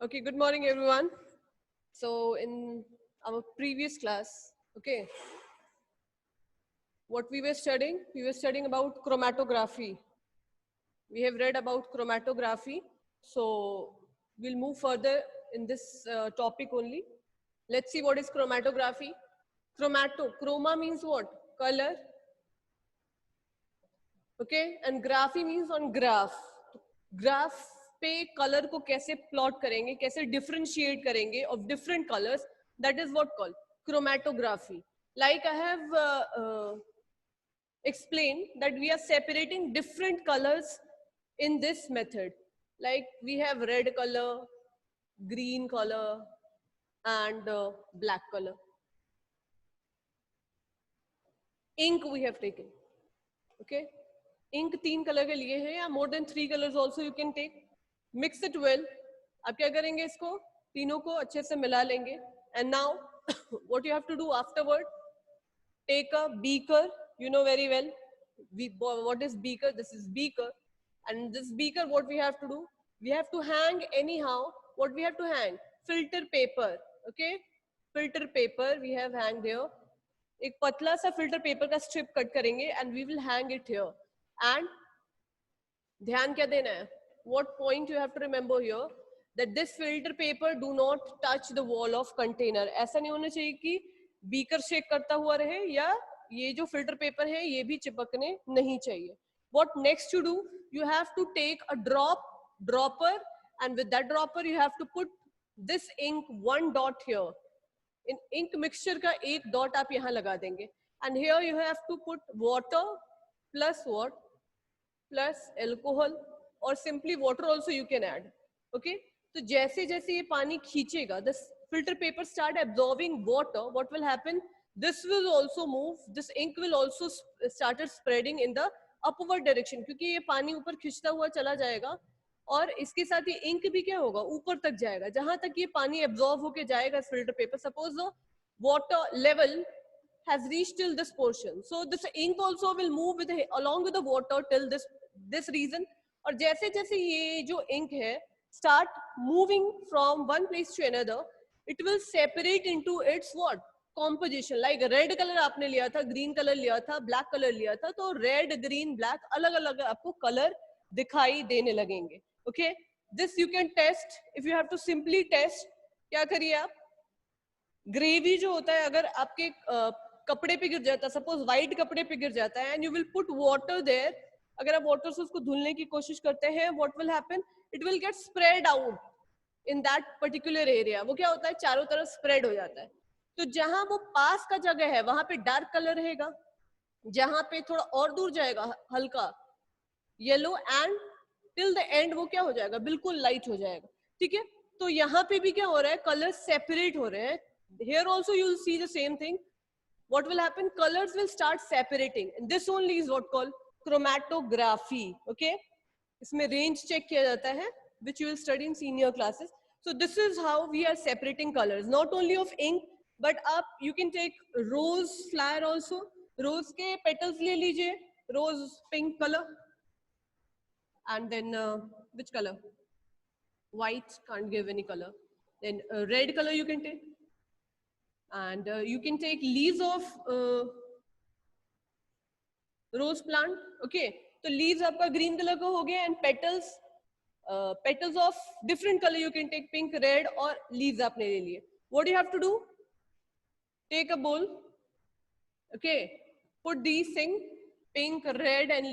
Okay, good morning, everyone. So, in our previous class, okay, what we were studying? We were studying about chromatography. We have read about chromatography. So, we'll move further in this topic only. Let's see what is chromatography. Chroma means what? Color. Okay, and graphy means on graph. Graph पे colour को कैसे plot करेंगे, कैसे differentiate करेंगे of different colours, that is what called chromatography. Like I have explained that we are separating different colors in this method. Like we have red color, green color, and black color. Ink we have taken. Okay, ink 3 colour के लिए है, या more than 3 colours also you can take. Mix it well. आप क्या करेंगे, इसको तीनों को अच्छे से मिला लेंगे. And now what you have to do afterward, take a beaker. You know very well what is beaker. This is beaker, and this beaker, what we have to do, we have to hang anyhow. What we have to hang? Filter paper. Okay, filter paper we have hanged here. एक पतला सा filter paper का strip cut करेंगे and we will hang it here. And ध्यान क्या देना है, what point you have to remember here, that this filter paper do not touch the wall of container. ऐसा नहीं होना चाहिए कि बीकर शेक करता हुआ रहे या ये जो फिल्टर पेपर है ये भी चिपकने नहीं चाहिए. What next to do, you have to take a dropper, and with that dropper you have to put this ink one dot here. इन इंक मिक्सचर का एक डॉट आप यहाँ लगा देंगे. And here you have to put water plus what, plus alcohol, और simply water also you can add. Okay, तो जैसे जैसे ये पानी खींचेगा, this filter paper start absorbing water, what will happen, this will also move, this ink will also started spreading in the upward direction, क्योंकि ये पानी ऊपर खींचता हुआ चला जाएगा और इसके साथ ये इंक भी क्या होगा, ऊपर तक जाएगा, जहां तक ये पानी एब्जॉर्ब होके जाएगा इस filter paper. Suppose the water level has reached till this portion, so this ink also will move with along with the water till this region. और जैसे जैसे ये जो ink है start moving from one place to another, it will separate into its what composition. Like red color आपने लिया था, green color लिया था, black color लिया था, तो red, green, black अलग अलग आपको color दिखाई देने लगेंगे. Okay, this you can test if you have to simply test. क्या करिए आप, ग्रेवी जो होता है अगर आपके कपड़े पे गिर जाता है, सपोज व्हाइट कपड़े पे गिर जाता है, and you will put water there, अगर आप वाटर से उसको धुलने की कोशिश करते हैं, what will happen, it will get spread out in that particular area. वो क्या होता है, चारों तरफ स्प्रेड हो जाता है. तो जहां वो पास का जगह है वहां पे डार्क कलर रहेगा, जहां पे थोड़ा और दूर जाएगा हल्का yellow, and till the end वो क्या हो जाएगा, बिल्कुल लाइट हो जाएगा. ठीक है, तो यहाँ पे भी क्या हो रहा है, कलर सेपरेट हो रहे हैं. Here also you will see the same thing. What will happen, colors will start separating, and this only is what called chromatography. Okay, इसमें range check किया जाता है, which you will study in senior classes. So this is how we are separating colors, not only of ink, but up you can take rose flower also. Rose के petals ले लीजिए, rose pink color, and then which color, white can't give any color, then red color you can take, and you can take leaves of rose plant. Okay, तो leaves आपका green color का हो गया, and petals of different color you can take, pink, red, और leaves आपने ले लिए. What do you have to do, take a bowl. Okay, put these things, pink, red, and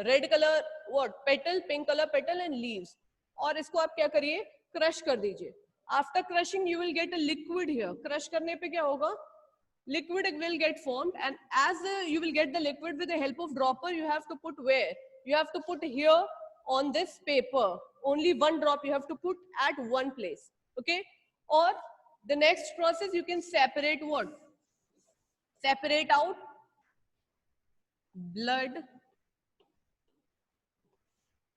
red color what petal, pink color petal and leaves, और इसको आप क्या करिए, crush कर दीजिए. After crushing you will get a liquid here. Crush करने पे क्या होगा, liquid will get formed, and as you will get the liquid with the help of dropper, you have to put where, you have to put here on this paper. Only one drop you have to put at one place. Okay, or the next process you can separate what, separate out blood.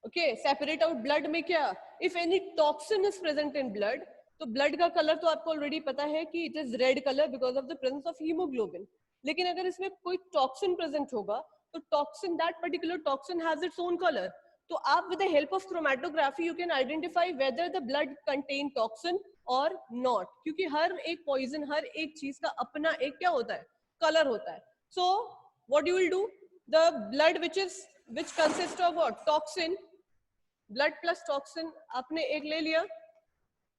Okay, separate out blood में क्या, if any toxin is present in blood, तो blood का colour तो आपको already पता है कि it is red color because of the presence of hemoglobin. लेकिन अगर इसमें कोई toxin present होगा, तो toxin, that particular toxin has its own color. तो आप with the help of chromatography you can identify whether the blood contain toxin or not, क्योंकि हर एक poison, हर एक चीज का अपना एक क्या होता है, color होता है. So what you will do, the blood which consists of what, toxin, blood plus toxin आपने एक ले लिया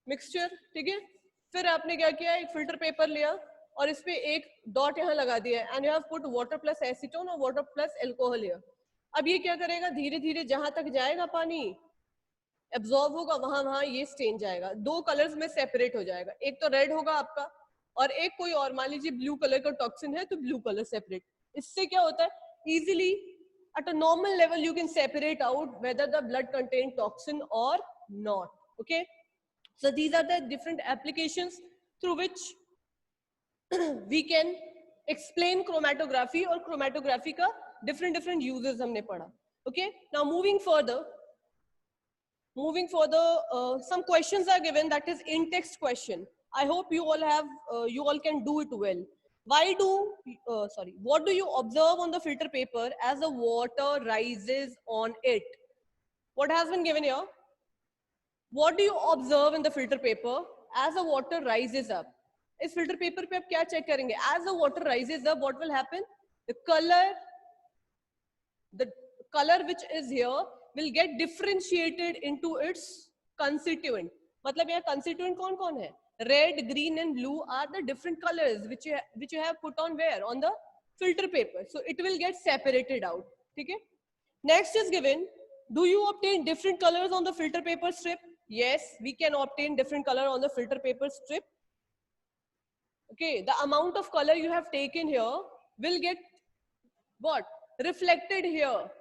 मिक्सचर, ठीक है. फिर आपने क्या किया, एक फिल्टर पेपर लिया और इस पे एक डॉट यहाँ लगा दिया and you have put water plus acetone और वाटर प्लस एल्कोहल हियर. अब ये क्या करेगा, धीरे धीरे जहां तक जाएगा पानी एब्जॉर्ब होगा वहां वहां ये स्टेन जाएगा, दो कलर्स में सेपरेट हो जाएगा. एक तो रेड होगा आपका और एक कोई और, मान लीजिए ब्लू कलर का टॉक्सिन है तो ब्लू कलर सेपरेट. इससे क्या होता है, easily at a normal level you can separate out whether the blood contain toxin or not. Okay, so these are the different applications through which we can explain chromatography, और chromatography का different uses हमने पढ़ा. Okay, now moving further, some questions are given, that is in text question. I hope you all can do it well. What do you observe on the filter paper as the water rises on it? What has been given here? What do you observe in the filter paper as the water rises up? इस filter paper पे आप क्या check करेंगे? As the water rises up, what will happen? The color which is here will get differentiated into its constituent. मतलब यहाँ constituent कौन कौन है? Red, green and blue are the different colors which you have put on where? On the filter paper. So it will get separated out. ठीक है? Next is given, do you obtain different colors on the filter paper strip? Yes, we can obtain different color on the filter paper strip. Okay, the amount of color you have taken here will get what? Reflected here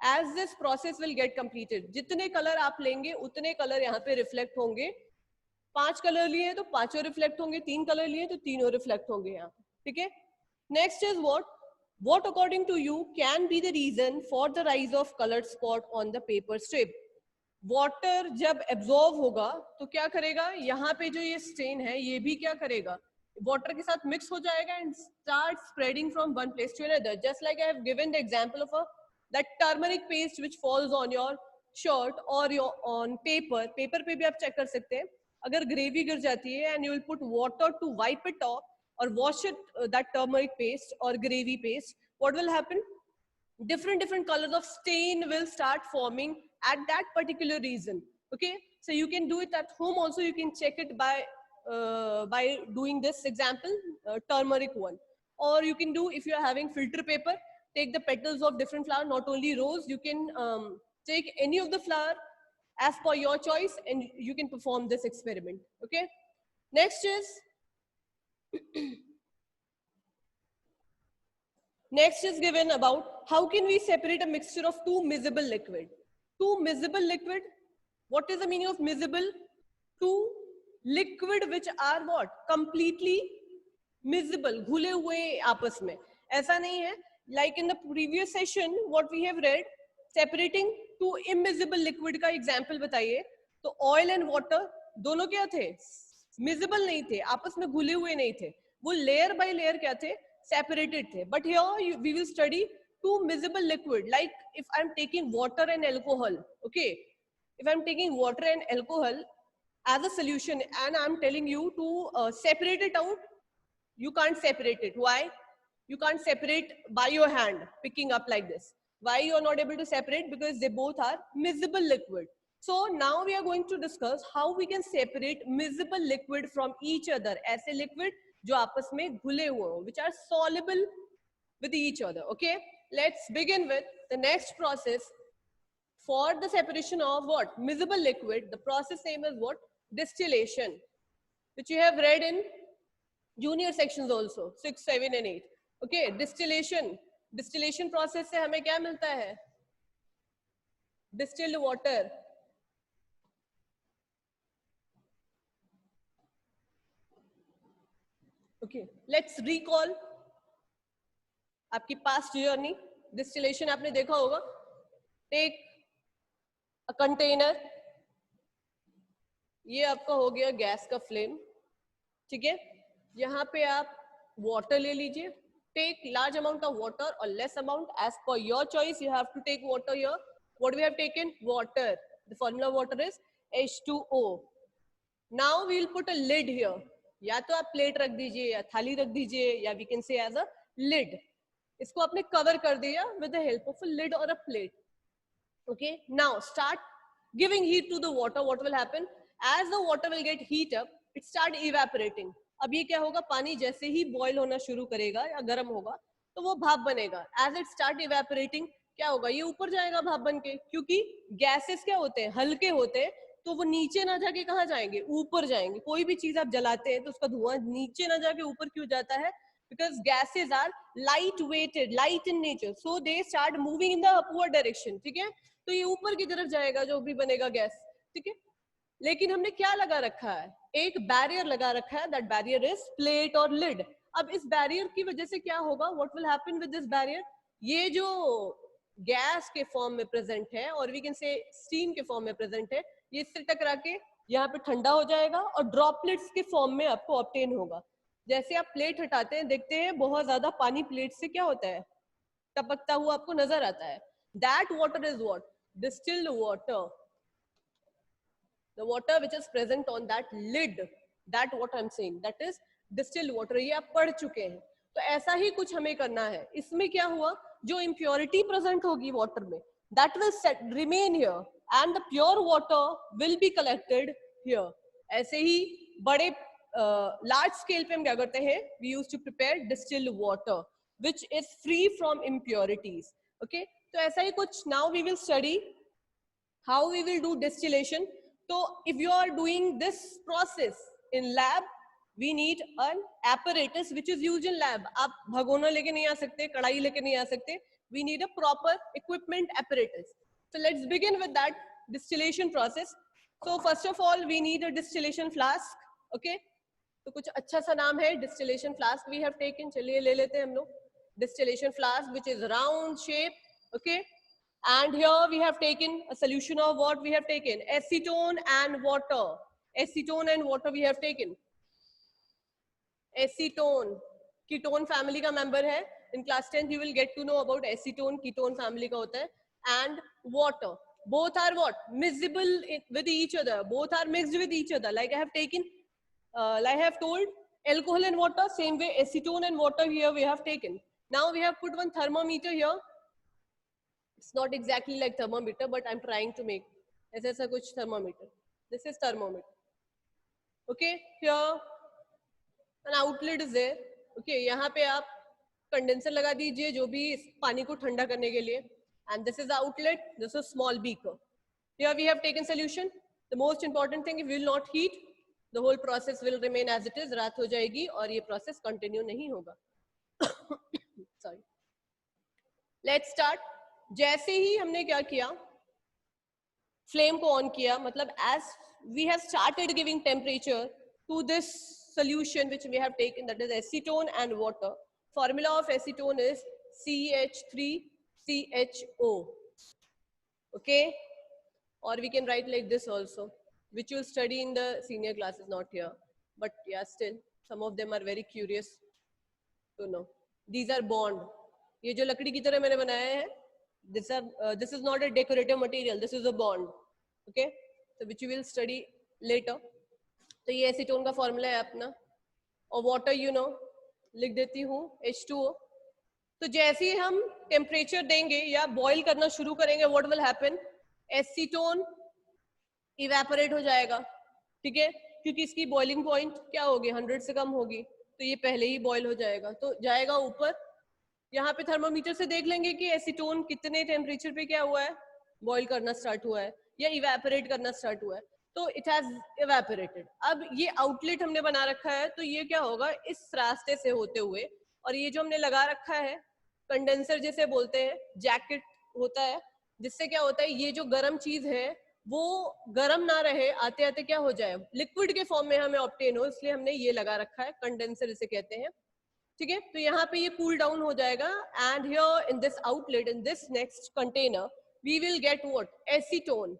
as this process will get completed. जितने color आप लेंगे उतने color यहाँ पे reflect होंगे. 5 colour लिए तो पांचों रिफ्लेक्ट होंगे, 3 कलर लिए तो तीनों रिफ्लेक्ट होंगे यहाँ, ठीक है. Next is what according to you can be the reason for the rise of colored spot on the paper strip? Water जब एब्जॉर्ब होगा तो क्या करेगा, यहाँ पे जो ये स्टेन है ये भी क्या करेगा, वाटर के साथ मिक्स हो जाएगा and start spreading from one place to another. Just like I have given the example of that turmeric paste which falls on your shirt और ऑन पेपर. पेपर पे भी आप चेक कर सकते हैं, अगर ग्रेवी गिर जाती है and you will put water to wipe it off और wash it, that turmeric paste और gravy paste, what will happen, different colors of stain will start forming at that particular region. Okay, so you can do it at home also, you can check it by doing this example, turmeric one. Or you can do, if you are having filter paper, take the petals of different flower, not only rose, you can take any of the flower as per your choice and you can perform this experiment. Okay, next is given about how can we separate a mixture of two miscible liquid. Two miscible liquid, what is the meaning of miscible? Two liquid which are what? Completely miscible, घुले हुए आपस में. ऐसा नहीं है, like in the previous session what we have read, separating two immiscible liquid का example बताइए. तो oil and water दोनों क्या थे, miscible नहीं थे, आपस में घुले हुए नहीं थे, वो layer by layer क्या थे, separated थे. But here we will study two miscible liquid, like if I'm taking water and alcohol. Okay, if I'm taking water and alcohol as a solution and I'm telling you to separate it out, you can't separate it. Why? You can't separate by your hand picking up like this. Why you are not able to separate? Because they both are miscible liquid. So now we are going to discuss how we can separate miscible liquid from each other. ऐसे liquid जो आपस में घुले हुए हो, which are soluble with each other. Okay, let's begin with the next process for the separation of what? Miscible liquid. The process name is what? Distillation, which you have read in junior sections also, 6, 7 and 8. Okay, distillation process से हमें क्या मिलता है? Distilled water. Okay, let's recall आपकी past journey. Distillation आपने देखा होगा. Take a container. ये आपका हो गया गैस का फ्लेम, ठीक है. यहाँ पे आप वाटर ले लीजिए. Take large amount of water or less amount as per your choice. You have to take water here. What we have taken? Water. The formula of water is H2O. Now we will put a lid here. या तो आप plate रख दीजिए या थाली रख दीजिए या we can say as a lid. इसको आपने कवर कर दिया with the help of a lid or a plate. Okay, now start giving heat to the water. What will happen? As the water will get heat up, it start evaporating. अब ये क्या होगा? पानी जैसे ही boil होना शुरू करेगा या गर्म होगा तो वो भाप बनेगा. As it start evaporating, क्या होगा? ये ऊपर जाएगा भाप बन के, क्योंकि गैसेस क्या होते हैं? हल्के होते हैं, तो वो नीचे ना जाके कहाँ जाएंगे? ऊपर जाएंगे. कोई भी चीज आप जलाते हैं तो उसका धुआं नीचे ना जाके ऊपर क्यों जाता है? Because gases are light weighted, light in nature, so they start moving in the upward direction. ठीक है, तो ये ऊपर की तरफ जाएगा जो भी बनेगा गैस. ठीक है, लेकिन हमने क्या लगा रखा है? एक बैरियर लगा रखा है. दैट बैरियर इज प्लेट और लिड. अब इस बैरियर की वजह से क्या होगा? What will happen with this barrier? ये जो गैस के फॉर्म में प्रेजेंट है और वी कैन से स्टीम के फॉर्म में प्रेजेंट है, ये इससे टकरा के यहाँ पे ठंडा हो जाएगा और ड्रॉपलेट्स के फॉर्म में आपको ऑब्टेन होगा. जैसे आप प्लेट हटाते हैं, देखते हैं बहुत ज्यादा पानी प्लेट से क्या होता है? टपकता हुआ आपको नजर आता है. That water is what? Distilled water. The water which is present on that lid, that what I'm saying, that is distilled water. ये आप पढ़ चुके हैं. तो ऐसा ही कुछ हमें करना है. इसमें क्या हुआ? जो impurity present होगी water में, that will remain here and the pure water will be collected here. ऐसे ही बड़े large scale पे हम क्या करते हैं? We used to prepare distilled water which is free from impurities. Okay, तो ऐसा ही कुछ. Now we will study how we will do distillation. So if you are doing this process in lab, we need an apparatus which is used in lab. आप भगोना लेके नहीं आ सकते, कढ़ाई लेके नहीं आ सकते. We need a proper equipment apparatus. So let's begin with that distillation process. So first of all, we need a distillation flask. Okay, तो कुछ अच्छा सा नाम है distillation flask we have taken. चलिए ले लेते हैं हम लोग. Distillation flask which is round shape. Okay, and here we have taken a solution of what we have taken? Acetone and water. Acetone and water we have taken. Acetone, ketone family का member है. In class 10 you will get to know about acetone, ketone family का होता है. And water. Both are what? Miscible with each other. Both are mixed with each other. Like I have taken, like I have told, alcohol and water. Same way, acetone and water here we have taken. Now we have put one thermometer here. It's not exactly like thermometer, but I'm trying to make ऐसा कुछ thermometer. This is thermometer. Okay, here an outlet is there. Okay, यहाँ पे आप condenser लगा दीजिए जो भी पानी को ठंडा करने के लिए. And this is the outlet. This is small beaker. Here we have taken solution. The most important thing, if we will not heat, the whole process will remain as it is. रात हो जाएगी और ये process continue नहीं होगा. Sorry. Let's start. जैसे ही हमने क्या किया, फ्लेम को ऑन किया, मतलब as we have started giving temperature to this solution which we have taken, that is acetone and water. Formula of acetone is CH3CHO. Okay, or we can write like this also, which you'll study in the senior classes, not here, but yeah, still some of them are very curious to know. These are bond. ये जो लकड़ी की तरह मैंने बनाया है, this is not a decorative material, this is a bond. Okay, so which you will study later. तो ये एसीटोन का फॉर्मूला है अपना. और वाटर यू नो लिख देती हूँ H2O. तो जैसे ही हम टेम्परेचर देंगे या बॉईल करना शुरू करेंगे, what will happen? Acetone evaporate हो जाएगा. ठीक है, क्योंकि इसकी बॉइलिंग पॉइंट क्या होगी? 100 से कम होगी, तो ये पहले ही बॉईल हो जाएगा, तो जाएगा ऊपर. यहाँ पे थर्मोमीटर से देख लेंगे कि एसीटोन कितने टेम्परेचर पे क्या हुआ है, बॉईल करना स्टार्ट हुआ है या इवेपोरेट करना स्टार्ट हुआ है. तो इट हैज इवेपोरेटेड. अब ये आउटलेट हमने बना रखा है, तो ये क्या होगा? इस रास्ते से होते हुए, और ये जो हमने लगा रखा है कंडेंसर जिसे बोलते हैं, जैकेट होता है, जिससे क्या होता है, ये जो गर्म चीज है वो गर्म ना रहे, आते आते क्या हो जाए, लिक्विड के फॉर्म में हमें ऑब्टेन हो, इसलिए हमने ये लगा रखा है, कंडेंसर इसे कहते हैं. ठीक है, तो यहाँ पे ये कूल डाउन हो जाएगा. And here in this outlet, in this next container, we will get what? Acetone.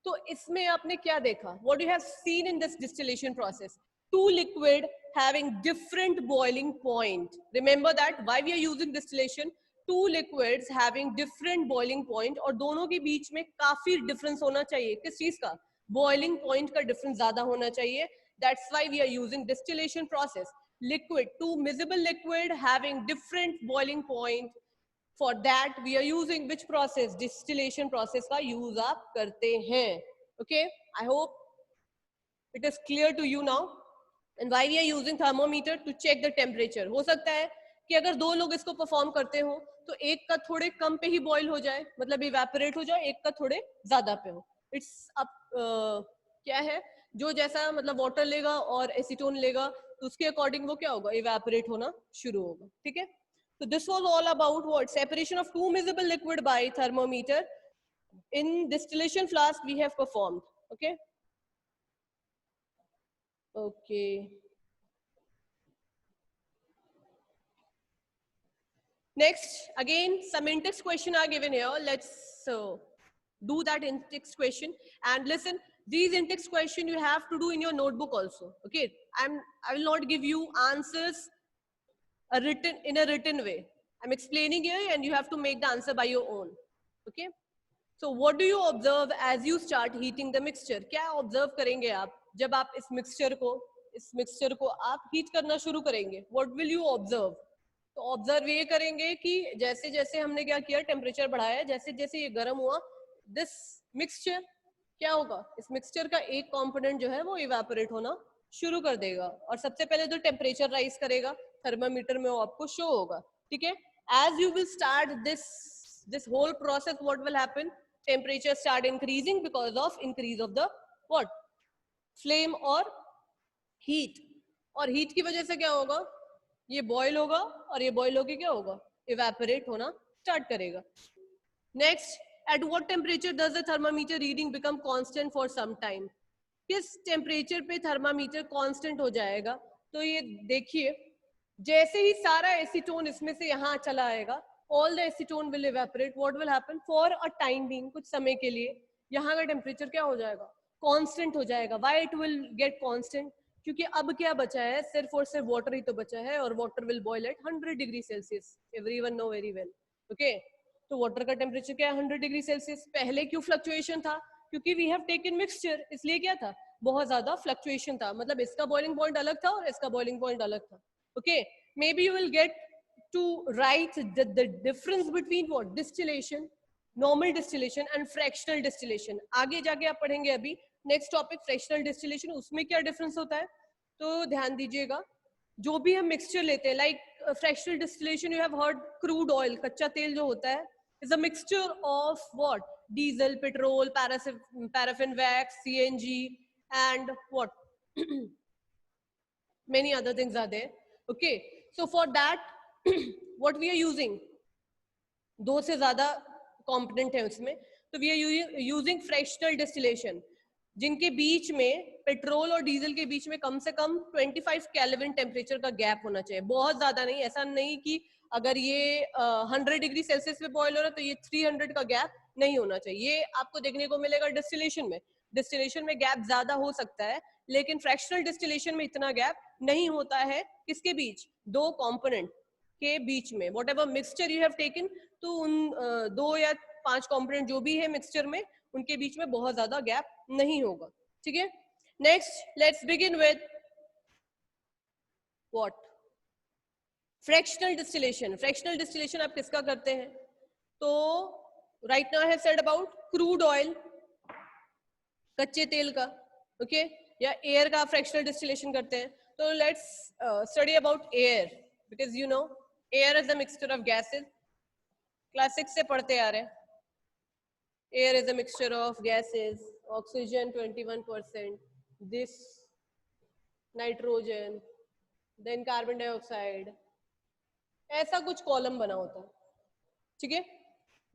तो इसमें आपने क्या देखा? What you have seen in this distillation process? Two liquid having different boiling point. Remember that why we are using distillation? Two liquids having different boiling point, और दोनों के बीच में काफी डिफरेंस होना चाहिए. किस चीज का? बॉइलिंग पॉइंट का डिफरेंस ज्यादा होना चाहिए. That's why we are using distillation process. Liquid, two miscible liquid having different boiling point, for that we are using which process? Distillation process का यूज आप करते हैं. Okay, I hope it is clear to you now. And why we are using thermometer? To check the temperature. हो सकता है कि अगर दो लोग इसको परफॉर्म करते हो तो एक का थोड़े कम पे ही बॉईल हो जाए, मतलब इवेपोरेट हो जाए, एक का थोड़े ज्यादा पे हो. इट्स अप क्या है, जो जैसा मतलब वाटर लेगा और एसीटोन लेगा तो उसके अकॉर्डिंग वो क्या होगा, इवेपोरेट होना शुरू होगा. ठीक है, तो this was all about what separation of to miscible liquid bye thermometer in distillation flask we have performed. Okay, okay. Next, again, some in-text question are given here. Let's do that in-text question. And listen, these in-text question you have to do in your notebook also. Okay, I will not give you answers in a written way. I'm explaining here, and you have to make the answer by your own. Okay. So what do you observe as you start heating the mixture? क्या observe करेंगे आप जब आप इस mixture को आप heat करना शुरू करेंगे? What will you observe? तो ऑब्जर्व ये करेंगे कि जैसे जैसे हमने क्या किया, टेम्परेचर बढ़ाया, जैसे जैसे ये गर्म हुआ, दिस मिक्सचर क्या होगा, इस मिक्सचर का एक कंपोनेंट जो है वो इवेपोरेट होना शुरू कर देगा. और सबसे पहले जो टेम्परेचर राइज करेगा थर्मामीटर में वो आपको शो होगा. ठीक है, as you will start this whole process, what will happen, temperature start increasing because of increase of the what, flame और हीट. और हीट की वजह से क्या होगा, ये बॉयल होगा और ये बॉयल होके क्या होगा, इवेपोरेट होना स्टार्ट करेगा. Next, at what temperature does the thermometer reading become constant for some time? किस टेम्परेचर पे थर्मामीटर कांस्टेंट हो जाएगा? तो ये देखिए, जैसे ही सारा एसीटोन इसमें से यहाँ चला आएगा, all the acetone will evaporate. What will happen, for a time being, कुछ समय के लिए यहाँ का टेम्परेचर क्या हो जाएगा, कांस्टेंट हो जाएगा. Why it will get constant? क्योंकि अब क्या बचा है, सिर्फ और सिर्फ वाटर ही तो बचा है, और water will boil at 100 degree Celsius. Everyone know very well. Okay, तो वाटर का टेम्परेचर क्या है, 100 डिग्री सेल्सियस. पहले क्यों फ्लक्चुएशन था? क्योंकि वी हैव टेकन मिक्सचर, इसलिए क्या था, बहुत ज्यादा फ्लक्चुएशन था. मतलब इसका बॉइलिंग पॉइंट अलग था और इसका बॉइलिंग पॉइंट अलग था. Okay, maybe you will get to write the difference between what, distillation, normal distillation and fractional distillation. आगे जाके आप पढ़ेंगे अभी नेक्स्ट टॉपिक फ्रैक्शनल डिस्टिलेशन, उसमें क्या डिफरेंस होता है. तो ध्यान दीजिएगा, जो भी हम मिक्सचर लेते हैं, like fractional distillation, you have heard, crude oil, कच्चा तेल जो होता है, is a mixture of what, diesel, petrol, paraffin wax, CNG and what many other things are there. Okay, so for that what we are using, दो से ज्यादा component है उसमें, तो we are using fractional distillation, जिनके बीच में, petrol और डीजल के बीच में कम से कम 25 केल्विन टेम्परेचर का गैप होना चाहिए. बहुत ज्यादा नहीं, ऐसा नहीं कि अगर ये 100 डिग्री सेल्सियस पे बॉयल हो रहा है तो ये 300 का गैप नहीं होना चाहिए. ये आपको देखने को मिलेगा डिस्टिलेशन में. डिस्टिलेशन में गैप ज्यादा हो सकता है, लेकिन फ्रैक्शनल डिस्टिलेशन में इतना गैप नहीं होता है. किसके बीच, दो कंपोनेंट के बीच में. What ever mixture you have taken, तो उन 2 या 5 कंपोनेंट जो भी है मिक्सचर में, उनके बीच में बहुत ज्यादा गैप नहीं होगा. ठीक है, next let's begin with what, fractional distillation. Fractional distillation आप किसका करते हैं? तो right now I have said about crude oil, कच्चे तेल का, ओके, या एयर का फ्रैक्शनल डिस्टिलेशन करते हैं. तो let's study about air, because you know air is a mixture of gases. Class 6 से पढ़ते आ रहे हैं. Air is a mixture of gases, oxygen 21%, this nitrogen, then carbon dioxide. ऐसा कुछ कॉलम बना होता है. ठीक है,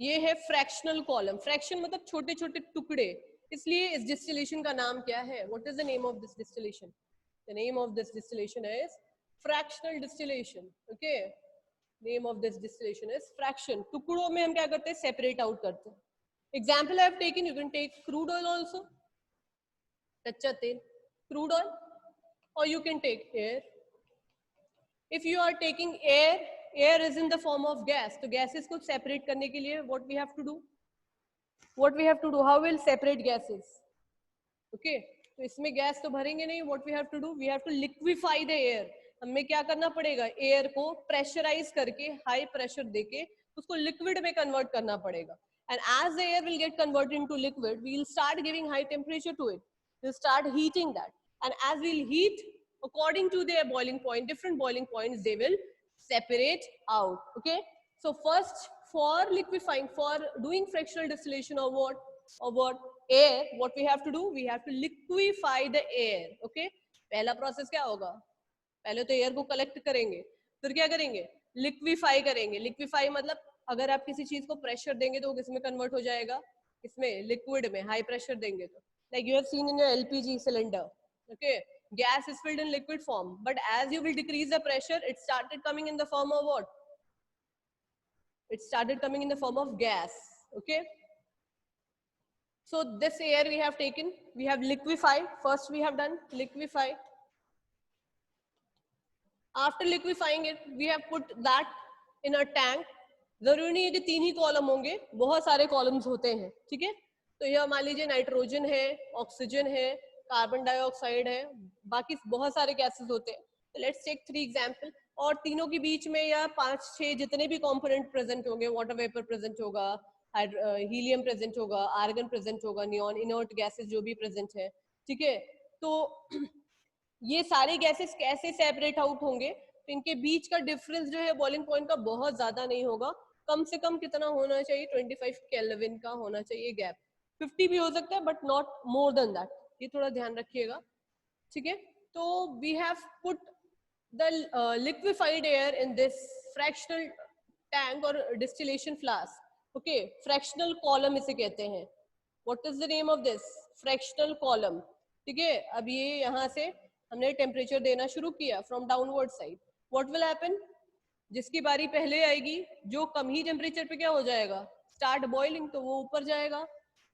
ये है फ्रैक्शनल कॉलम. फ्रैक्शन मतलब छोटे छोटे टुकड़े, इसलिए इस डिस्टिलेशन का नाम क्या है? What is the name of this distillation? The name of this distillation is fractional distillation. Okay, name of this distillation is fraction. टुकड़ों में हम क्या करते हैं, सेपरेट आउट करते हैं. Example I have taken, you can take crude oil also, कच्चा तेल, crude oil, or you can take air. If you are taking air, air is in the form of gas, तो gases को separate करने के लिए what we have to do, how will separate gases? Okay, तो इसमें gas तो भरेंगे नहीं, what we have to do, we have to liquefy the air. हमें क्या करना पड़ेगा, एयर को प्रेशराइज करके, हाई प्रेशर देके उसको लिक्विड में कन्वर्ट करना पड़ेगा। And as the air will get converted into liquid, we will start giving high temperature to it, we will start heating that, and as we will heat according to their boiling point, different boiling points, they will separate out. Okay, so first, for liquefying, for doing fractional distillation of what air, what we have to do, we have to liquefy the air. Okay, पहला process क्या होगा, पहले तो air को collect करेंगे, फिर क्या करेंगे, लिक्विफाई करेंगे। लिक्विफाई मतलब अगर आप किसी चीज को प्रेशर देंगे तो वो किसमें कन्वर्ट हो जाएगा, इसमें, लिक्विड में। हाई प्रेशर देंगे तो, like you have seen in your LPG cylinder, okay, gas is filled in liquid form, but as you will decrease the pressure, it started coming in the form of what, it started coming in the form of gas. Okay, so this air we have taken, we have liquefied, first we have done liquefy. After liquefying it, we have put that in a tank. जरूरी नहीं है कि 3 ही column होंगे, बहुत सारे columns होते हैं, ठीक है। तो यह मान लीजिए नाइट्रोजन है, ऑक्सीजन है, कार्बन डाइऑक्साइड है, बाकी बहुत सारे गैसेस होते हैं। तो लेट्स टेक 3 एग्जांपल, और तीनों के बीच में या 5-6 जितने भी कंपोनेंट प्रेजेंट होंगे, वाटर वेपर प्रेजेंट होगा, हीलियम प्रेजेंट होगा, आर्गन प्रेजेंट होगा, नियॉन, इनर्ट गैसेस जो भी प्रेजेंट है, ठीक है। तो ये सारे गैसेस कैसे सेपरेट आउट होंगे, तो इनके बीच का डिफरेंस जो है बॉइलिंग पॉइंट का बहुत ज्यादा नहीं होगा, कम से कम कितना होना चाहिए, 25 केल्विन का होना चाहिए गैप, 50 भी हो सकता है but not more than that, ये थोड़ा ध्यान रखिएगा, ठीक है। तो we have put the liquefied air in this fractional tank और distillation flask. Okay, fractional column इसे कहते हैं। What is the name of this, fractional column, ठीक है। अब ये यहाँ से हमने टेम्परेचर देना शुरू किया from downward side, what will happen, जिसकी बारी पहले आएगी, जो कम ही टेम्परेचर पे क्या हो जाएगा, स्टार्ट बॉइलिंग, तो वो ऊपर जाएगा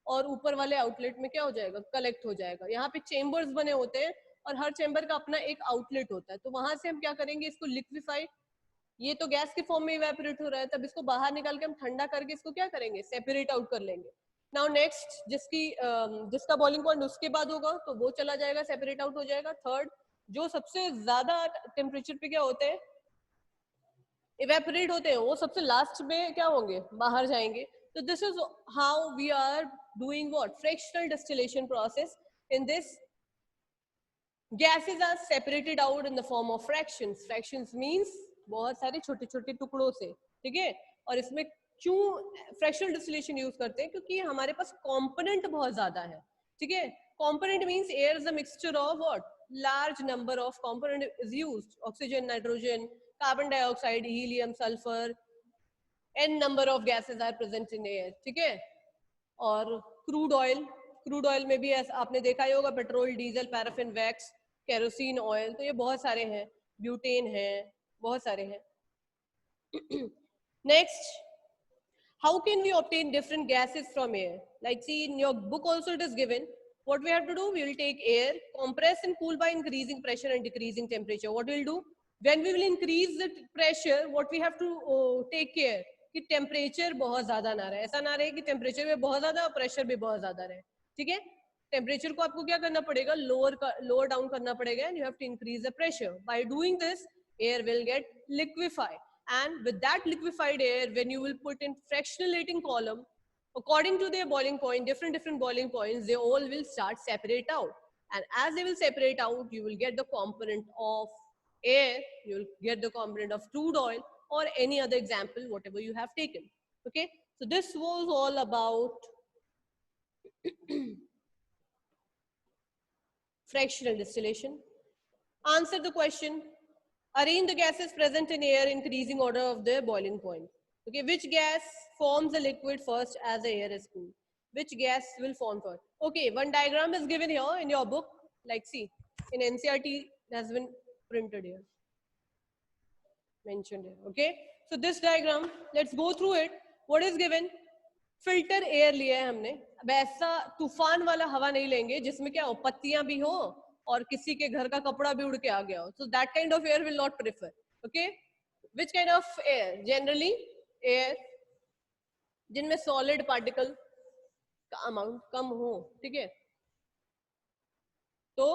और ऊपर वाले आउटलेट में क्या हो जाएगा, कलेक्ट हो जाएगा। यहाँ पे चेम्बर्स बने होते हैं और हर चेम्बर का अपना एक आउटलेट होता है, तो वहां से हम क्या करेंगे, इसको लिक्विफाई, ये तो गैस के फॉर्म में इवेपोरेट हो रहा है, तब इसको बाहर निकाल के हम ठंडा करके इसको क्या करेंगे, सेपरेट आउट कर लेंगे। नाउ नेक्स्ट, जिसका बॉइलिंग पॉइंट उसके बाद होगा तो वो चला जाएगा, सेपरेट आउट हो जाएगा। थर्ड, जो सबसे ज्यादा टेम्परेचर पे क्या होते हैं, इवेपोरेट होते हैं, वो सबसे लास्ट में क्या होंगे, बाहर जाएंगे। So this is how we are doing what, fractional distillation process. In this, gases are separated out in the form of fractions. Fractions means बहुत सारे छोटे छोटे टुकड़ों से, ठीक है। और इसमें क्यों फ्रैक्शनल डिस्टिलेशन यूज करते हैं, क्योंकि हमारे पास कंपोनेंट बहुत ज्यादा है, ठीक है। Component means air is a mixture of what, large number of component is used, oxygen, nitrogen, carbon dioxide, helium, sulphur, n number of gases are present in air, ठीक है। और क्रूड ऑयल में भी आपने देखा ही होगा, petrol, diesel, paraffin, wax, kerosene oil, तो ये बहुत सारे हैं, ब्यूटेन है, बहुत सारे हैं। Next, how can we obtain different gases from air, like see in your book also it is given, what we have to do, we will take air, compress and cool by increasing pressure and decreasing temperature. What we will do, when we will increase the pressure, what we have to take care कि temperature बहुत ज्यादा ना रहे, ऐसा ना रहे कि temperature भी बहुत ज्यादा और प्रेशर भी बहुत ज्यादा रहे, ठीक है। टेम्परेचर को आपको क्या करना पड़ेगा, लोअर डाउन करना पड़ेगा, and you have to increase the pressure. By doing this, air will get liquefied, and with that liquefied air, when you will put in fractionating column, according to their boiling point, different boiling points, they all will start separate out, and as they will separate out, you will get the component of air, you will get the component of crude oil or any other example, whatever you have taken. Okay, so this was all about fractional distillation. Answer the question. Arrange the gases present in air in increasing order of their boiling point. Okay, which gas forms the liquid first as the air is cooled? Which gas will form first? Okay, one diagram is given here in your book. Like see, in NCERT it has been printed here, mentioned here. Okay, so this diagram, let's go through it. What is given? Filter air लिया है हमने। अब ऐसा तूफान वाला हवा नहीं लेंगे जिसमें क्या हो, पत्तियां भी हो और किसी के घर का कपड़ा भी उड़ के आ गया हो, so that kind of air will not prefer. Okay, which kind of air? Generally air जिनमें सॉलिड पार्टिकल का अमाउंट कम हो, ठीक है, तो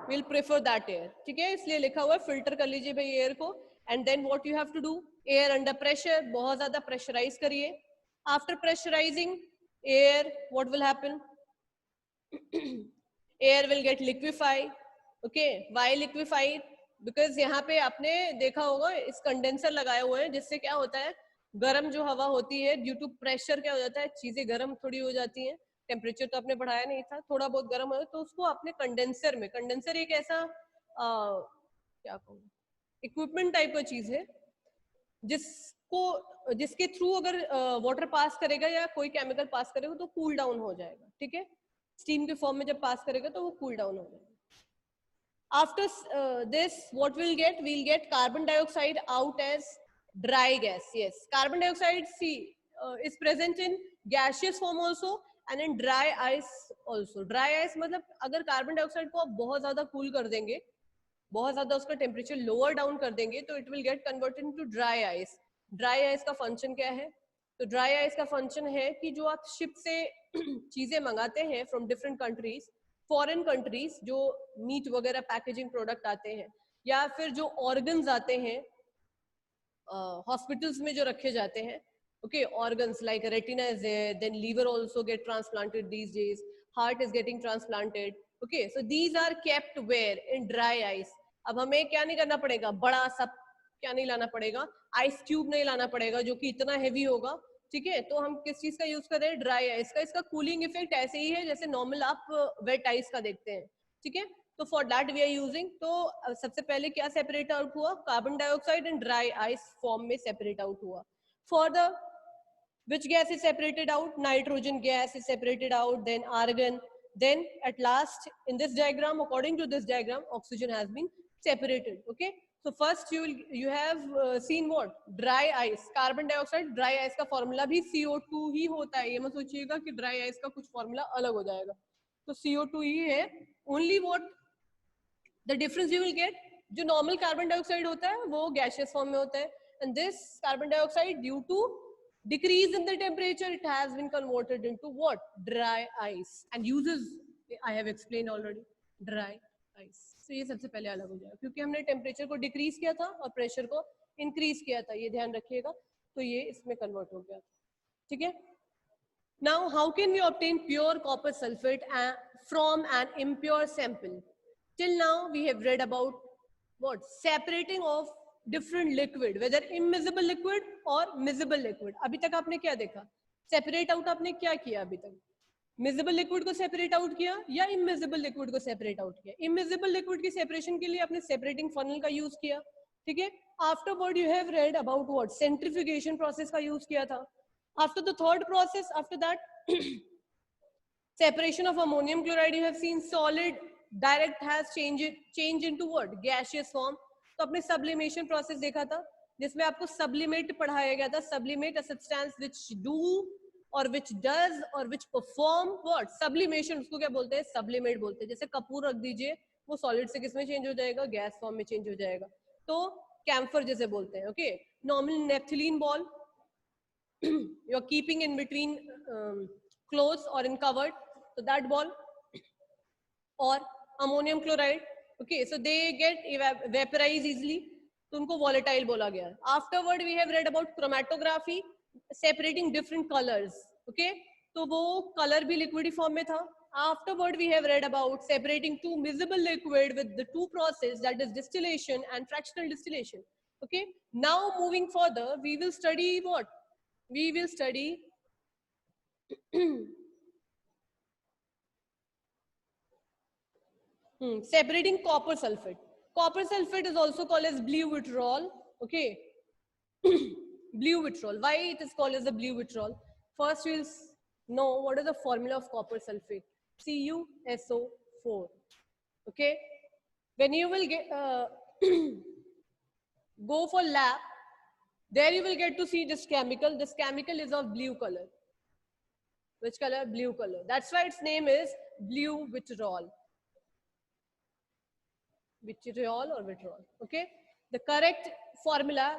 विल प्रेफर दैट एयर, ठीक है, इसलिए लिखा हुआ है फिल्टर कर लीजिए भाई एयर को. And then what you have to do, air under pressure, बहुत ज्यादा प्रेशराइज करिए. After pressurising air what will happen, air will get liquefied. Okay, why liquefied? Because यहाँ पे आपने देखा होगा इस कंडेंसर लगाए हुए हैं, जिससे क्या होता है, गर्म जो हवा होती है ड्यू टू प्रेशर क्या हो जाता है, चीजें गर्म थोड़ी हो जाती हैं. टेम्परेचर तो आपने बढ़ाया नहीं था, थोड़ा बहुत गर्म हो, तो उसको आपने कंडेंसर में, कंडेंसर एक ऐसा क्या कहूँ, इक्विपमेंट टाइप का चीज है जिसको, जिसके थ्रू अगर वाटर पास करेगा या कोई केमिकल पास करेगा तो कूल डाउन हो जाएगा, ठीक है. स्टीम के फॉर्म में जब पास करेगा तो वो कूल डाउन हो जाएगा. After this, what we'll get? We'll get carbon dioxide out as dry gas. Yes, carbon dioxide is present in gaseous form also and in dry ice also. Dry ice मतलब अगर carbon dioxide को आप बहुत ज़्यादा cool कर देंगे, बहुत ज़्यादा उसका temperature lower down कर देंगे, तो it will get converted into dry ice. Dry ice का function क्या है? तो dry ice का function है कि जो आप ship से चीजें मंगाते हैं from different countries, foreign countries, जो मीट वगैरह पैकेजिंग प्रोडक्ट आते हैं, या फिर जो ऑर्गन्स आते हैं हॉस्पिटल्स में जो रखे जाते हैं, okay, organs like retina is there, then liver also get transplanted these days, heart is getting transplanted. Okay, so these are kept where in dry ice. अब हमें क्या नहीं करना पड़ेगा, बड़ा सा क्या नहीं लाना पड़ेगा, आइस क्यूब नहीं लाना पड़ेगा जो कि इतना हैवी होगा, ठीक है. तो हम किस चीज का यूज कर रहे हैं, ड्राई आइस का. इसका कूलिंग इफेक्ट ऐसे ही है जैसे नॉर्मल आप वेट आइस का देखते हैं, ठीक है. तो for that we are using, तो सबसे पहले क्या सेपरेट आउट हुआ, carbon dioxide and dry ice form में सेपरेट आउट हुआ. For the which gas is separated out, nitrogen gas is separated out, then argon, then at last in this diagram, according to this diagram, oxygen has been separated. Okay, so first you have seen what, dry ice, carbon dioxide, dry ice का formula भी CO2 ही होता है, ये मत सोचिएगा कि dry ice का कुछ formula अलग हो जाएगा, तो CO2 ही है. only what the difference you will get, जो normal carbon dioxide होता है वो gaseous form में होता है, and this carbon dioxide due to decrease in the temperature it has been converted into what, dry ice, and uses I have explained already, dry ice. So ये सबसे पहले अलग हो जाएगा क्योंकि हमने टेम्परेचर को डिक्रीज किया था और प्रेशर को इंक्रीज किया था, ये ध्यान रखिएगा. तो ये इसमें कन्वर्ट हो गया, ठीक है. Now how can we obtain pure copper sulfate from an impure sample? Till now we have read about what, separating of different liquid, whether immiscible liquid or miscible liquid. अभी तक आपने क्या देखा, सेपरेट आउट आपने क्या किया अभी तक, मिसिबल लिक्विड को सेपरेट आउट किया या इमिसिबल लिक्विड को सेपरेट आउट किया. इमिसिबल लिक्विड की सेपरेशन के लिए आपने सेपरेटिंग फनल का यूज किया, ठीक है. Afterward you have read about what, centrifugation process का यूज किया था. After the third process, after that separation of ammonium chloride, you have seen solid direct has changed into what, gaseous form. तो अपने sublimation process देखा था जिसमें आपको sublimate पढ़ाया गया था. Sublimate a substance which do or which does or which perform what, sublimation, उसको क्या बोलते हैं, sublimate बोलते हैं. जैसे कपूर रख दीजिए, वो solid से किसमें change हो जाएगा, gas form में change हो जाएगा, तो camphor जैसे बोलते हैं. Okay, normal naphthalene ball you're keeping in between clothes or in cupboard, so that ball, or ammonium chloride, okay, so they get vaporized easily, तो उनको volatile बोला गया. Afterward we have read about chromatography, separating different colors, okay, तो वो color भी liquid form में था. Afterward we have read about separating two miscible liquid with the two process, that is distillation and fractional distillation. Okay, now moving further we will study what, we will study separating copper sulfate. Copper sulfate is also called as blue vitriol. Okay, blue vitriol. Why it is called as the blue vitriol? First we'll know what is the formula of copper sulfate. CuSO4. Okay, when you will get go for lab, there you will get to see this chemical. This chemical is of blue color. Which color? Blue color. That's why its name is blue vitriol. Vitriol or vitriol. Okay. The correct formula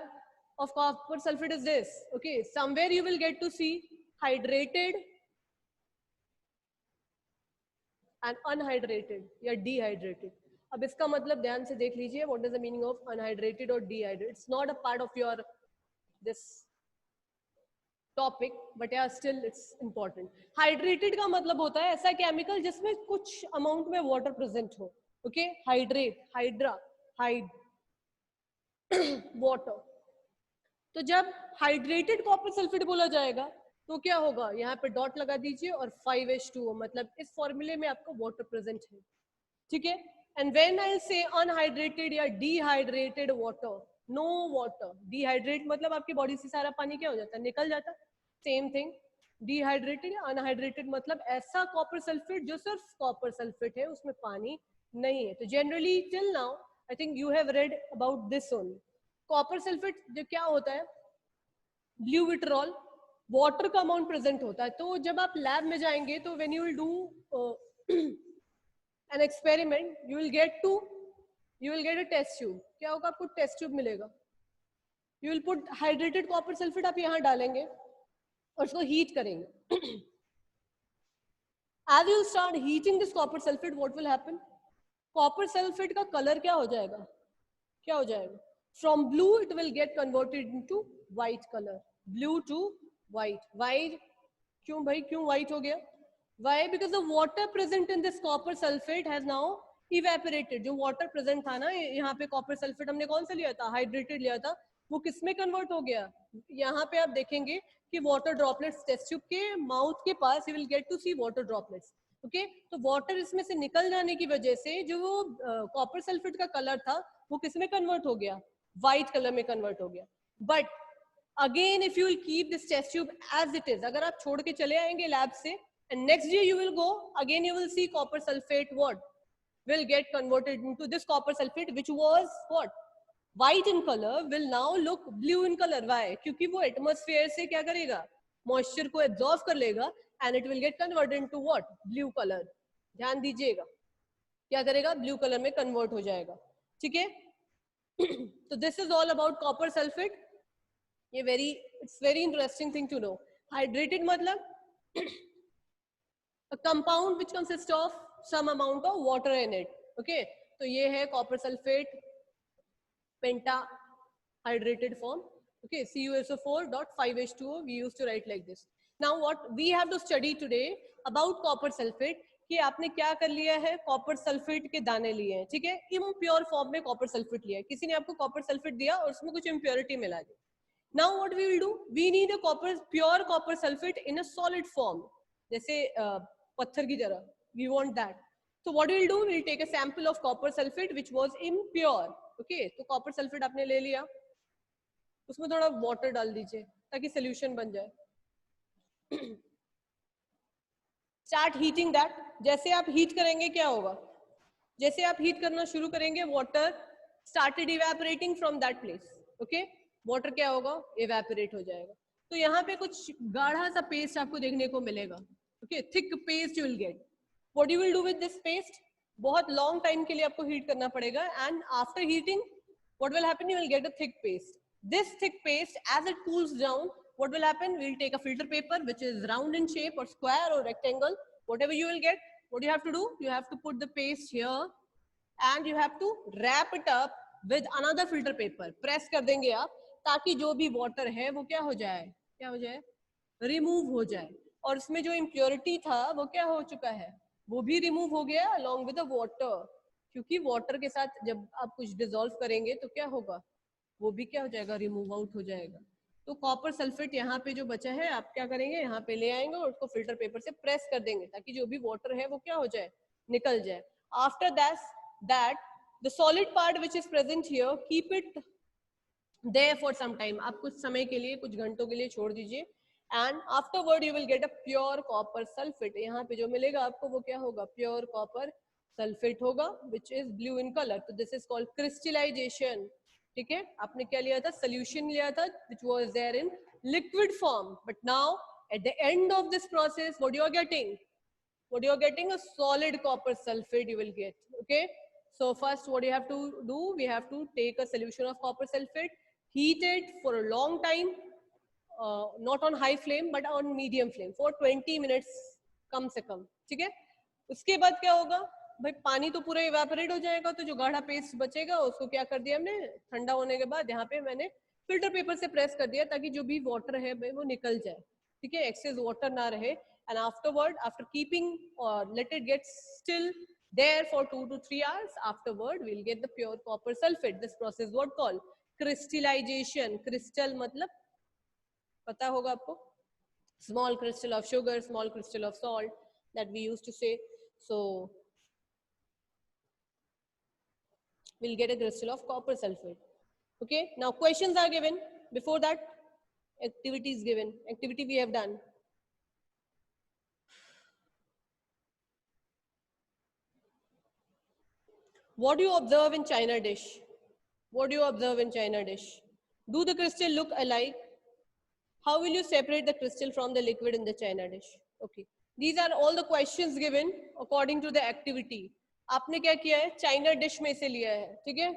of copper sulfate is this. Okay, somewhere you will get to see hydrated and unhydrated या dehydrated. अब इसका मतलब ध्यान से देख लीजिए, what is the meaning of unhydrated or dehydrated? It's not a part of your this topic, but yeah, still it's important. Hydrated का मतलब होता है ऐसा केमिकल जिसमें कुछ अमाउंट में वाटर प्रेजेंट हो. Okay, hydrate, hydra, hide, water. तो जब हाइड्रेटेड कॉपर सल्फेट बोला जाएगा तो क्या होगा, यहाँ पे डॉट लगा दीजिए और 5H2O, मतलब इस फॉर्मूले में आपको वाटर प्रेजेंट है. ठीक है. एंड व्हेन आई से अनहाइड्रेटेड या dehydrated water, no water. Dehydrate मतलब आपकी बॉडी से सारा पानी क्या हो जाता है, निकल जाता है. सेम थिंग, डिहाइड्रेटेड या अनहाइड्रेटेड मतलब ऐसा कॉपर सल्फेट जो सिर्फ कॉपर सल्फेट है, उसमें पानी नहीं है. तो generally till now I think you have read about this only. Copper sulphate जो क्या होता है, ब्लू विट्रॉल, वाटर का अमाउंट प्रेजेंट होता है. तो जब आप लैब में जाएंगे तो when you will do an experiment, you will get a test tube. क्या होगा, आपको टेस्ट ट्यूब मिलेगा. You will put hydrated copper sulfate, आप यहाँ डालेंगे और उसको हीट करेंगे. As you start heating this copper sulfate, what will happen? Copper sulfate का कलर क्या हो जाएगा, क्या हो जाएगा? From blue it will get converted into white color. Blue to white. White क्यों भाई, क्यों white हो गया? Why? Because the water present in this copper sulfate has now evaporated. जो water present था ना यहाँ पे, copper sulfate हमने कौन सा लिया था, hydrated लिया था, वो किस में convert हो गया? यहाँ पे आप देखेंगे कि water droplets test tube के mouth के पास you will get to see water droplets. Okay? तो water इसमें से निकल जाने की वजह से जो वो copper sulfate का color था वो किस में convert हो गया, white color में convert हो गया. But again if you will keep this test tube as it is, अगर आप छोड़ के चले आएंगे lab से, and next day you will go again, you will see copper sulfate what will get converted into this copper sulfate which was what white in color will now look blue in color. Why? क्योंकि वो atmosphere से क्या करेगा, moisture को absorb कर लेगा and it will get converted into what blue color. ध्यान दीजिएगा, क्या करेगा, blue color में convert हो जाएगा. ठीक है. तो this is all about copper sulfate. ये it's very interesting thing to know. Hydrated मतलब a compound which consists of some amount of water in it. Okay, तो ये है copper sulfate pentahydrated form. Okay, CuSO4.5H2O we used to write like this. Now what we have to study today about copper sulfate, कि आपने क्या कर लिया है, copper sulphate के दाने लिए हैं. ठीक है, इम्प्योर फॉर्म में कॉपर सल्फेट लिया है, किसी ने आपको कॉपर सल्फेट दिया और उसमें कुछ इम्प्योरिटी मिला दी. Now what we will do, we need a pure copper sulfate in a solid form, जैसे पत्थर की तरह, we want that. So what we will do, we will take a sample of copper sulfate which was impure. Okay, तो copper sulfate आपने ले लिया, उसमें थोड़ा water डाल दीजिए ताकि solution बन जाए. Start heating that. जैसे आप heat करेंगे क्या होगा, जैसे आप heat करना शुरू करेंगे, water started evaporating from that place. Okay, water क्या होगा, evaporate हो जाएगा. तो यहाँ पे कुछ गाढ़ा सा paste आपको देखने को मिलेगा. Okay, thick paste you will get. What you will do with this paste? बहुत long time के लिए आपको heat करना पड़ेगा, and after heating, what will happen? You will get a thick paste. This thick paste, as it cools down, what will happen? We will take a filter paper which is round in shape or square or rectangle, whatever you will get. What you have to do? You have to put the paste here, and you have to wrap it up with another filter paper. Press कर देंगे आप, ताकि जो भी water है वो क्या हो जाए, क्या हो जाए, remove हो जाए. और इसमें जो impurity था वो क्या हो चुका है, वो भी remove हो गया along with the water. क्योंकि water के साथ जब आप कुछ dissolve करेंगे तो क्या होगा, वो भी क्या हो जाएगा, remove out हो जाएगा. तो कॉपर सल्फेट यहाँ पे जो बचा है आप क्या करेंगे, यहाँ पे ले आएंगे और उसको फिल्टर पेपर से प्रेस कर देंगे ताकि जो भी वाटर है वो क्या हो जाए, निकल जाए. After that the solid part which is present here, keep it there for some time. आप कुछ समय के लिए, कुछ घंटों के लिए छोड़ दीजिए, and afterward you will get a pure copper sulfate. यहाँ पे जो मिलेगा आपको वो क्या होगा, pure copper sulfate होगा which is blue in color. तो this is called crystallization. ठीक है, आपने क्या लिया था, solution लिया था which was there in liquid form, but now at the end of this process what you are getting, a solid copper sulfate you will get. Okay, so first what you have to do, we have to take a solution of copper sulfate, heat it for a long time, not on high flame but on medium flame for 20 minutes कम से कम, ठीक है। उसके बाद क्या होगा भाई, पानी तो पूरा इवेपोरेट हो जाएगा, तो जो गाढ़ा पेस्ट बचेगा उसको क्या कर दिया हमने, ठंडा होने के बाद यहाँ पे मैंने फिल्टर पेपर से प्रेस कर दिया ताकि जो भी वाटर है भाई वो निकल जाए, ठीक है, एक्सेस वाटर ना रहे। एंड आफ्टरवर्ड, आफ्टर कीपिंग और let it get still there for 2 to 3 hours, afterward we'll get the pure copper sulfate. This process what called crystallization. Crystal मतलब पता होगा आपको, small crystal of sugar, small crystal of salt that we used to say. So we'll get a crystal of copper sulfate. Okay, now questions are given. Before that, activity is given. Activity we have done. What do you observe in China dish? What do you observe in China dish? Do the crystal look alike? How will you separate the crystal from the liquid in the China dish? Okay, these are all the questions given according to the activity. आपने क्या किया है, China dish में से लिया है, ठीक है।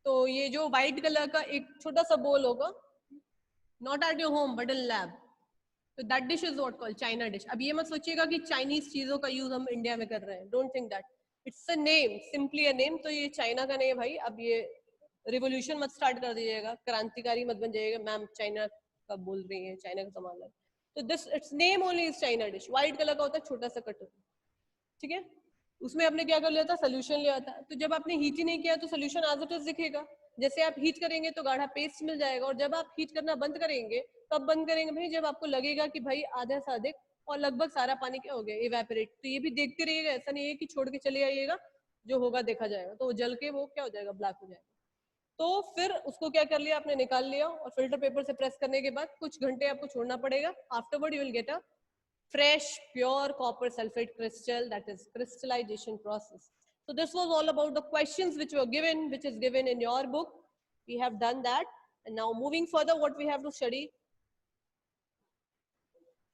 तो ये जो व्हाइट कलर का एक छोटा सा बोल होगा, not at your home but in lab, तो that dish is what called china dish. अब ये मत सोचिएगा कि चाइनीज चीजों का यूज हम इंडिया में कर रहे हैं, don't think that, it's a name, simply a name. तो ये चाइना का नहीं है भाई, अब ये रिवोल्यूशन मत स्टार्ट कर दीजिएगा, क्रांतिकारी मत बन जाइएगा, मैम चाइना का बोल रही है, चाइना का सामान है। तो this it's name only is China dish. White colour का होता है छोटा सा कटोरी, ठीक है। उसमें आपने क्या कर लिया था, सोल्यूशन लिया था। तो जब आपने हीट ही नहीं किया तो सोल्यूशन एज इट इज दिखेगा। जैसे आप हीट करेंगे तो गाढ़ा पेस्ट मिल जाएगा, और जब आप हीट करना बंद करेंगे, कब बंद करेंगे भाई, जब आपको लगेगा कि भाई आधा से अधिक और लगभग सारा पानी क्या हो गया, इवेपोरेट। तो ये भी देखते रहिएगा, ऐसा नहीं है कि छोड़ के चले आइएगा, जो होगा देखा जाएगा, तो वो जल के वो क्या हो जाएगा, ब्लैक हो जाएगा। तो फिर उसको क्या कर लिया आपने, निकाल लिया, और फिल्टर पेपर से प्रेस करने के बाद कुछ घंटे आपको छोड़ना पड़ेगा। Afterward you will get a fresh pure copper sulfate crystal, that is crystallization process. So this was all about the questions which were given, which is given in your book. We have done that, and now moving further, what we have to study,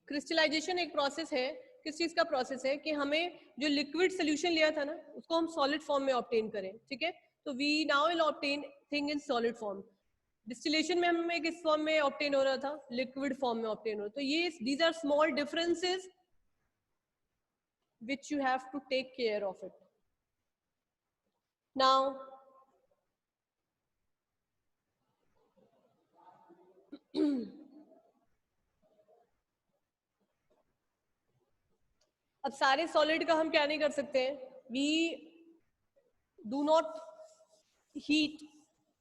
crystallisation एक process है। किस चीज का process है कि हमें जो liquid solution लिया था ना, उसको हम सॉलिड फॉर्म में ऑब्टेन करें, ठीक है। तो we now will obtain thing in solid form. Distillation में हमें किस फॉर्म में ऑब्टेन हो रहा था, लिक्विड फॉर्म में ऑब्टेन हो रहा था। तो ये these are small differences which you have to take care of it. Now, अब सारे सॉलिड का हम क्या नहीं कर सकते हैं, we do not heat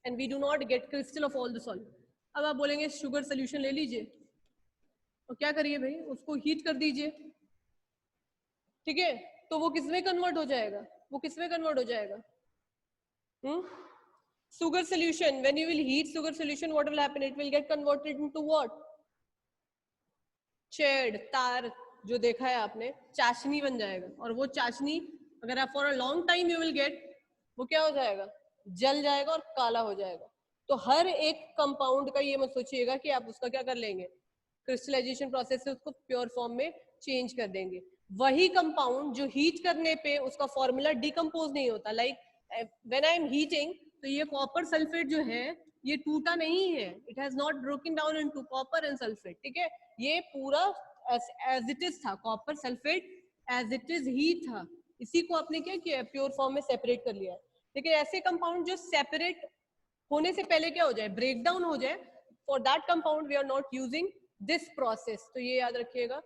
and we do not get crystal of all the solid. अब आप बोलेंगे शुगर सोल्यूशन ले लीजिए, और क्या करिए भाई, उसको हीट कर दीजिए, ठीक है। तो वो किसमें कन्वर्ट हो जाएगा, वो किसमें कन्वर्ट हो जाएगा, sugar solution. When you will heat sugar solution, what will happen, it will get converted into what, चेड, तार, जो देखा है आपने, चाशनी बन जाएगा। और वो चाशनी अगर आप for a long time you will gate, वो क्या हो जाएगा, जल जाएगा और काला हो जाएगा। तो हर एक कंपाउंड का ये मत सोचिएगा कि आप उसका क्या कर लेंगे, क्रिस्टलाइजेशन प्रोसेस से उसको प्योर फॉर्म में चेंज कर देंगे। वही कंपाउंड जो हीट करने पे उसका फॉर्मूला डिकम्पोज नहीं होता, like when I am heating, तो ये कॉपर सल्फेट जो है ये टूटा नहीं है, it has not broken down into copper and sulphate, ठीक है। ये पूरा एज इट इज था, copper sulphate as it is ही था, इसी को आपने क्या किया, प्योर फॉर्म में सेपरेट कर लिया है। लेकिन ऐसे कंपाउंड जो सेपरेट होने से पहले क्या हो जाए, ब्रेक डाउन हो जाए, for that compound we are not using this process. तो ये याद रखिएगा,